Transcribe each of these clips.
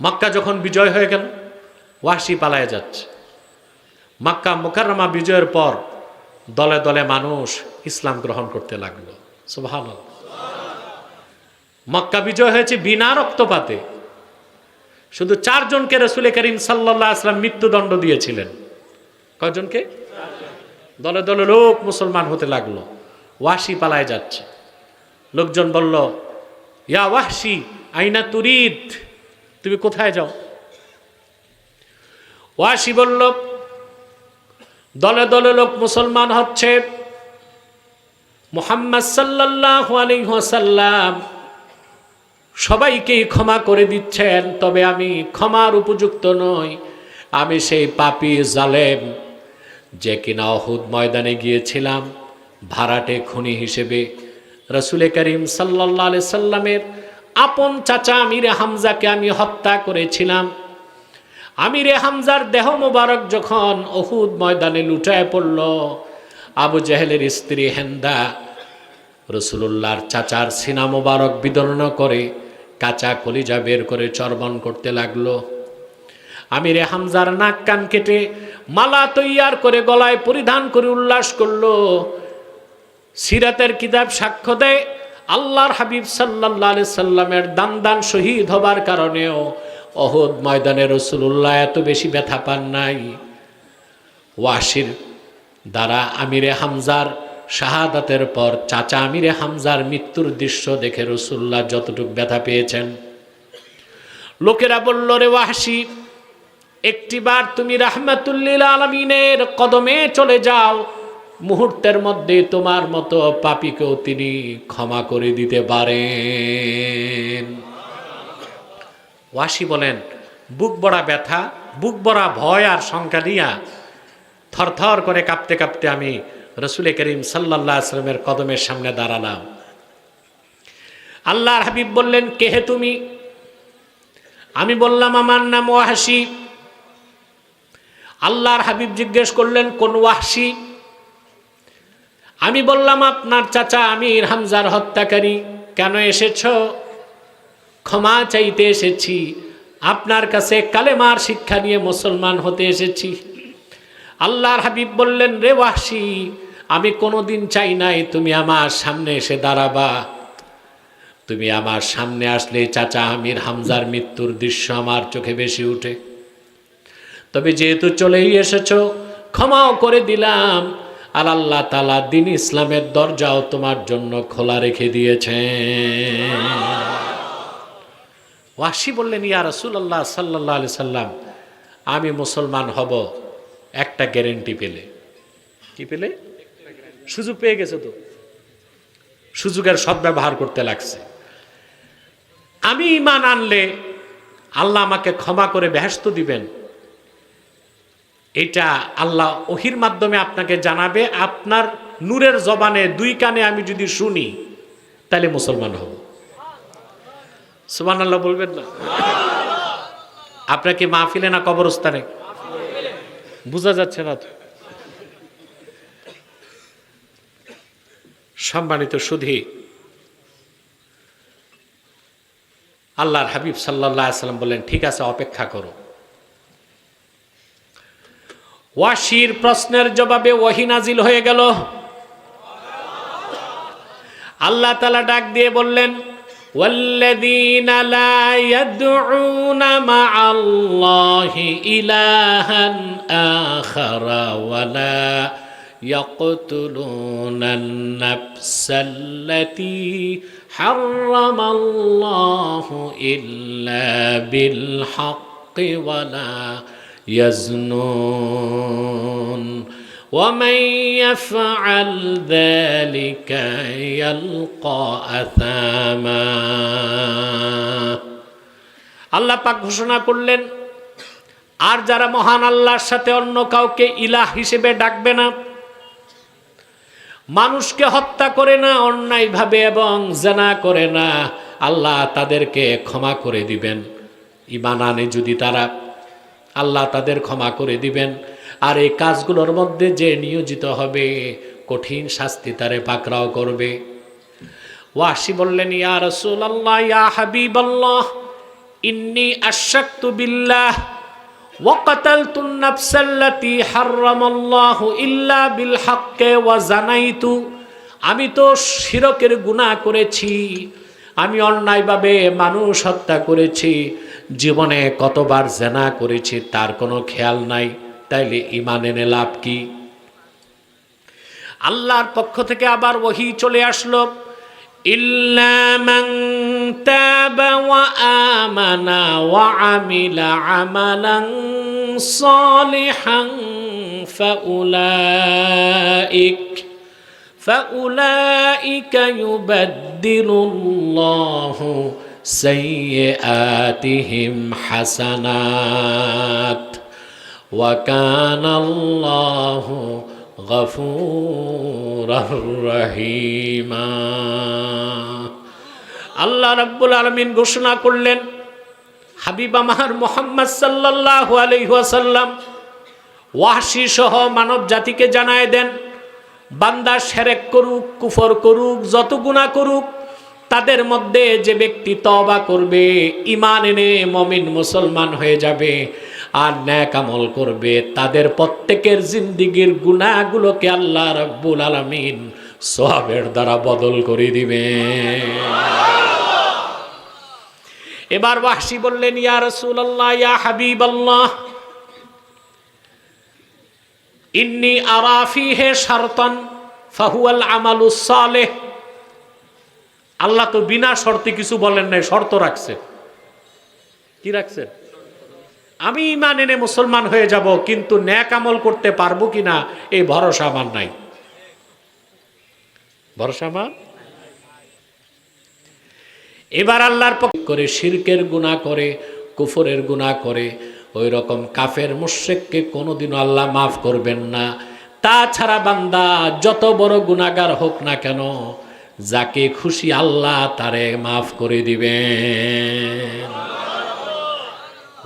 মক্কা যখন বিজয় হয়ে গেল, ওয়াহশী পালায়ে যাচ্ছে। মক্কা মুকাররমা বিজয়ের পর দলে দলে মানুষ ইসলাম গ্রহণ করতে লাগলো। সুবহানাল্লাহ। মক্কা বিজয় হয়েছে বিনা রক্তপাতে। শুধু 4 জনকে রাসূল করিম সাল্লাল্লাহু আলাইহি ওয়াসাল্লাম মৃত্যুদণ্ড দিয়েছিলেন। কয়জনকে? দলে দলে লোক মুসলমান হতে লাগলো। ওয়াহশী পালায়ে যাচ্ছে। লোকজন বলল, ইয়া ওয়াহশী আইনা তুরিদ, তুমি কোথায় যাও? ওয়াহশী বলল, দলে দলে লোক মুসলমান হচ্ছে, মুহাম্মদ সাল্লাল্লাহু আলাইহি ওয়াসাল্লাম সবাইকেই ক্ষমা করে দিচ্ছেন, তবে আমি ক্ষমার উপযুক্ত নই। আমি সেই পাপী জালেম যে কিনা উহুদ ময়দানে গিয়েছিলাম ভাড়াটে খুনি হিসেবে। রাসূল করিম সাল্লাল্লাহু আলাইহি সাল্লামের আপন চাচা আমিরে হামজাকে আমি হত্যা করেছিলাম। আমিরে হামজার দেহ মোবারক যখন উহুদ ময়দানে লুটায় পড়ল, আবু জেহেলের স্ত্রী হেন্দা রাসূলুল্লাহর চাচার সিনা মোবারক বিদর্ণ করে কাঁচা কলিজা বের করে চর্বণ করতে লাগলো। আমিরে হামজার নাক কান কেটে মালা তৈয়ার করে গলায় পরিধান করে উল্লাস করলো। সিরাতের কিতাব সাক্ষ্য দেয়, আল্লাহর হাবিব সাল্লাল্লাহু আলাইহি সাল্লামের দান শহীদ হবার কারণেও উহুদ ময়দানে রাসূলুল্লাহ এত বেশি ব্যথা পান নাই। ওয়াহশীর দ্বারা আমিরে হামজার শাহাদাতের পর চাচা আমিরে হামজার মৃত্যুর দৃশ্য দেখে রাসূলুল্লাহ যতটুকু ব্যথা পেয়েছেন। লোকেরা বলল, রে ওয়াহশী, একটিবার তুমি রাহমাতুল লিল আলামিনের কদমে চলে যাও, মুহূর্তের মধ্যে তোমার মতো পাপীকেও তিনি ক্ষমা করে দিতে পারেন। ওয়াহশী বলেন, বুক ভরা ব্যথা, বুক ভরা ভয় আর শঙ্কা নিয়া থরথর করে কাঁপতে কাঁপতে আমি রাসূল করিম সাল্লাল্লাহু আলাইহি ওয়াসাল্লামের কদমের সামনে দাঁড়ালাম। আল্লাহর হাবিব বললেন, কে হে তুমি? আমি বললাম, আমার নাম ওয়াহশী। আল্লাহর হাবিব জিজ্ঞেস করলেন, কোন ওয়াহশী? আমি বললাম, আপনার চাচা আমির হামজার হত্যাকারী। কেন এসেছ? ক্ষমা চাইতে এসেছি, আপনার কাছে কালেমার শিক্ষা নিয়ে মুসলমান হতে এসেছি। আল্লাহর হাবিব বললেন, রে ওয়াহশী, আমি কোনোদিন চাই নাই তুমি আমার সামনে এসে দাঁড়াবা। তুমি আমার সামনে আসলে চাচা আমির হামজার মৃত্যুর দৃশ্য আমার চোখে বেশি উঠে। তবে যেহেতু চলেই এসেছো, ক্ষমাও করে দিলাম। আর আল্লাহ তাআলা দ্বীন ইসলামের দরজাও তোমার জন্য খোলা রেখে দিয়েছেন। ওয়াহশী বললেন, ইয়া রাসূলুল্লাহ সাল্লাল্লাহু আলাইহি সাল্লাম, আমি মুসলমান হব একটা গ্যারেন্টি পেলে। কি পেলে? সুযোগ পেয়ে গেছে তো, সুযোগের সদ্ব্যবহার করতে লাগছে। আমি ঈমান আনলে আল্লাহ আমাকে ক্ষমা করে বেহেশত দিবেন, এটা আল্লাহ ওহির মাধ্যমে আপনাকে জানাবে। আপনার নূরের জবানে 2 কানে আমি যদি শুনি, তাহলে মুসলমান হব। সুবহানাল্লাহ বলবেন না? আপনাকে মাহফিলে না কবরস্থানে? বোঝা যাচ্ছে না তো। সম্মানিত সুধী, আল্লাহর হাবিব সাল্লাল্লাহু আলাইহি সাল্লাম বললেন, ঠিক আছে, অপেক্ষা করো। ওয়াহশীর প্রশ্নের জবাবে ওহী নাজিল হয়ে গেল। আল্লাহ তাআলা ডাক দিয়ে বললেন, ওয়াল্লাযীনা লা ইয়াদউনা মা'আল্লাহি ইলাহান আখারা ওয়া লা ইয়াকতুলুনান নাফসাল্লাতী হারামাল্লাহু ইল্লা বিল হাক্কি ওয়া লা يزنون ومن يفعل ذلك يلقى أثاما। আল্লাহ পাক ঘোষণা করলেন, আর যারা মহান আল্লাহর সাথে অন্য কাউকে ইলাহ হিসেবে ডাকবে না, মানুষকে হত্যা করে না অন্যায়ভাবে এবং জিনা করে না, আল্লাহ তাদেরকে ক্ষমা করে দিবেন। ঈমান আনে যদি তারা, আল্লাহ তাদের ক্ষমা করে দিবেন। আর এই কাজগুলোর মধ্যে যে নিয়োজিত হবে, কঠিন শাস্তি তারে পাকড়াও করবে। ওয়াহশী বললেন, ইয়া রাসূলুল্লাহ, ইয়া হাবিবাল্লাহ, ইন্নী আশরাকতু বিল্লাহ ওয়া কাতালতুন নাফসাল্লাতী হারামাল্লাহু ইল্লা বিল হাক্কি ওয়া জানাইতু, আমি তো শিরকের গুনাহ করেছি, আমি অন্যায়ভাবে মানুষ হত্যা করেছি, জীবনে কতবার জেনা করেছি তার কোনো খেয়াল নাই, তাইলে ঈমান এনে লাভ কি? আল্লাহর পক্ষ থেকে আবার ওহী চলে আসলো, ইল্লা মান তাবা ওয়া আমানা ওয়া আমিলা আমালান সালিহান ফাউলাইকা ইউবাদদিলুল্লাহু সাইয়্যাতিহিম হাসানাত ওয়া কানাল্লাহু গফুরুর রহিমা। আল্লাহ রাব্বুল আলামিন ঘোষণা করলেন, হাবিব আমার মুহাম্মদ সাল্লাল্লাহু আলাইহি ওয়াসাল্লাম ওয়াহশী সহ মানব জাতিকে জানায় দেন, বান্দা শিরক করুক, কুফর করুক, যত গুনাহ করুক, তাদের মধ্যে যে ব্যক্তি তওবা করবে, ঈমান এনে মুমিন মুসলমান হয়ে যাবে আর নেক আমল করবে, তাদের প্রত্যেকের জিন্দেগীর গুনাহগুলোকে আল্লাহ রাব্বুল আলামিন সওয়াবের দ্বারা বদল করে দিবেন। এবার ওয়াহশী বললেন, ইয়া রাসূলুল্লাহ, ইয়া হাবিবাল্লাহ, ইন্নী আরা ফীহি শারতান ফাহুয়াল আমালুস সালিহ। আল্লাহ তো বিনা শর্তে কিছু বলেন নাই, শর্ত রাখছে। কি রাখছেন? আমি ঈমান এনে মুসলমান হয়ে যাব, কিন্তু নেক আমল করতে পারবো কিনা এই ভরসা আমার নাই। ভরসা আমার। এবার আল্লাহর পক্ষ করে শিরকের গুনাহ করে, কুফরের গুনাহ করে, ওই রকম কাফের মুশরিককে কোনোদিনও আল্লাহ মাফ করবেন না। তাছাড়া বান্দা যত বড় গুনাহগার হোক না কেন, যাকে খুশি আল্লাহ তারে মাফ করে দিবেন।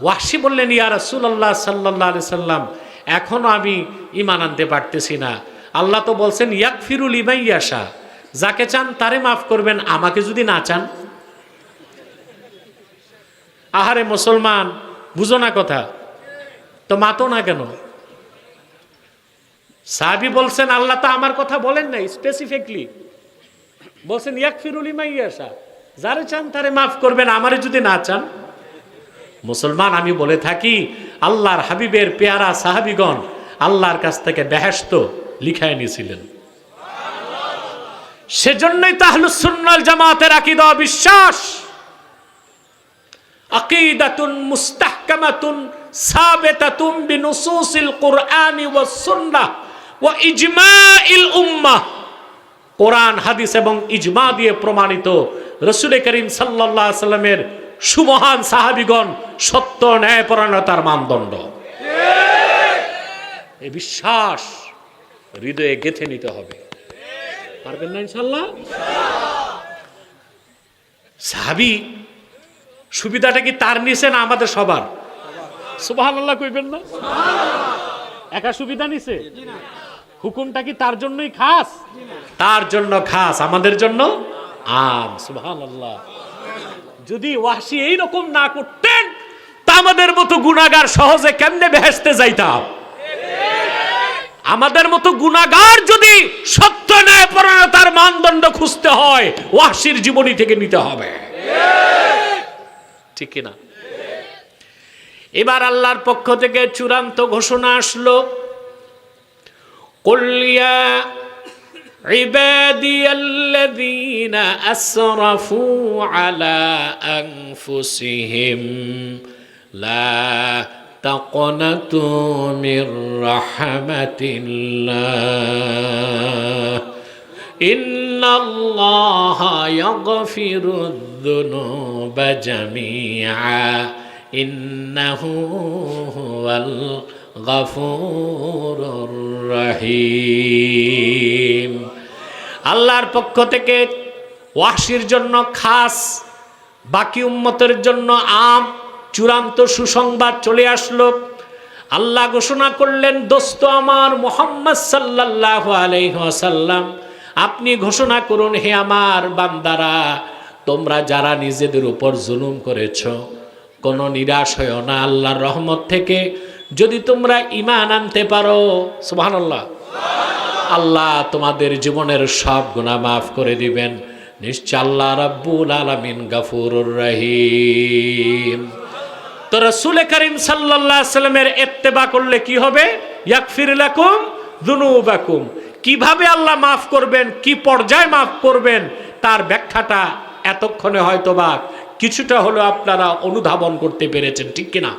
ওয়াহশী বললেন, ইয়া রাসূলুল্লাহ সাল্লাল্লাহু আলাইহি সাল্লাম, এখনো আমি ঈমান আনতে পারতেছি না। আল্লাহ তো বলছেন ইয়াগফিরু লিমান ইয়াশা, যাকে চান তারে মাফ করবেন, আমাকে যদি না চান। আহারে মুসলমান, বুঝো না কথা তো, মাতো না কেন? সাহাবী বলছেন, আল্লাহ তো আমার কথা বলেন নাই স্পেসিফিকলি, বলছেন ইয়াগফিরু লিমান ইয়াশা, যারে চান তারে মাফ করবেন, আমারে যদি না চান। মুসলমান, আমি বলে থাকি, আল্লাহর হাবিবের পেয়ারা সাহাবীগণ আল্লাহর কাছ থেকে বেহেশত লিখায় নিয়েছিলেন। সেজন্যই তো আহলুস সুন্নাহ ওয়াল জামাতের আকীদা বিশ্বাস, আকিদাতুন মুস্তাহকামাতুন সাবিতাতুন বিনুসুসিল কুরআনি ওয়াস সুন্নাহ ওয়া ইজমাইল উম্মাহ। কোরআন, হাদিস এবং ইজমা দিয়ে প্রমাণিত রাসূল করিম সাল্লাল্লাহু আলাইহি সাল্লামের সুমহান সাহাবীগণ সত্য ন্যায়পরায়ণতার মানদণ্ড। এই বিশ্বাস হৃদয়ে গেঁথে নিতে হবে। পারবেন না ইনশাআল্লাহ? সাহাবী সুবিধাটা কি তার নিছে না আমাদের সবার? সুবহানাল্লাহ কইবেন না? একা সুবিধা নিছে? হুকুমটা কি তার জন্যই খাস? তার জন্য খাস, আমাদের জন্য আম। সুবহানাল্লাহ। যদি ওয়াহশী এইরকম না করতেন, তা আমাদের মতো গুনাহগার সহজে কেমনে বেহেশতে যাইতাম? আমাদের মতো গুনাহগার যদি সত্য ন্যায়পরায়ণতার মানদণ্ড খুঁজতে হয়, ওয়াহশীর জীবনী থেকে নিতে হবে। ঠিক কিনা? এবার আল্লাহর পক্ষ থেকে চূড়ান্ত ঘোষণা আসলো, কুল ইয়া ইবাদিয়াল্লাযীনা আসরাফু আলা আনফুসিহিম লা তাকনাতু মির রাহমাতিল্লাহ ইন্নাল্লাহা ইয়াগফিরুয যুনুবা জামিআ ইন্নাহু হুয়াল গফুরুর রহিম। আল্লাহর পক্ষ থেকে ওয়াহশীর জন্য খাস, বাকি উম্মতের জন্য আম, চূড়ান্ত সুসংবাদ চলে আসলো। আল্লাহ ঘোষণা করলেন, দোস্ত আমার মুহাম্মদ সাল্লাল্লাহু আলাইহি ওয়াসাল্লাম, আপনি ঘোষণা করুন, হে আমার বান্দারা, তোমরা যারা নিজেদের উপর জুলুম করেছো, কোনো নিরাশ হয়েও না আল্লাহর রহমত থেকে। যদি তোমরা ঈমান আনতে পারো, সুবহানাল্লাহ, আল্লাহ তোমাদের জীবনের সব গুনাহ মাফ করে দিবেন। নিশ্চয় আল্লাহ রাব্বুল আলামিন গফুরুর রহিম। তো রাসূল করিম সাল্লাল্লাহু আলাইহি সাল্লামের ইত্তেবা করলে কি হবে? ইয়াগফির লাকুম যুনুবাকুম। কিভাবে আল্লাহ মাফ করবেন, কি পর্যায়ে মাফ করবেন, তার ব্যাখ্যাটা এতক্ষণে হয়তোবা কিছুটা হলো আপনারা অনুধাবন করতে পেরেছেন, ঠিক কিনা?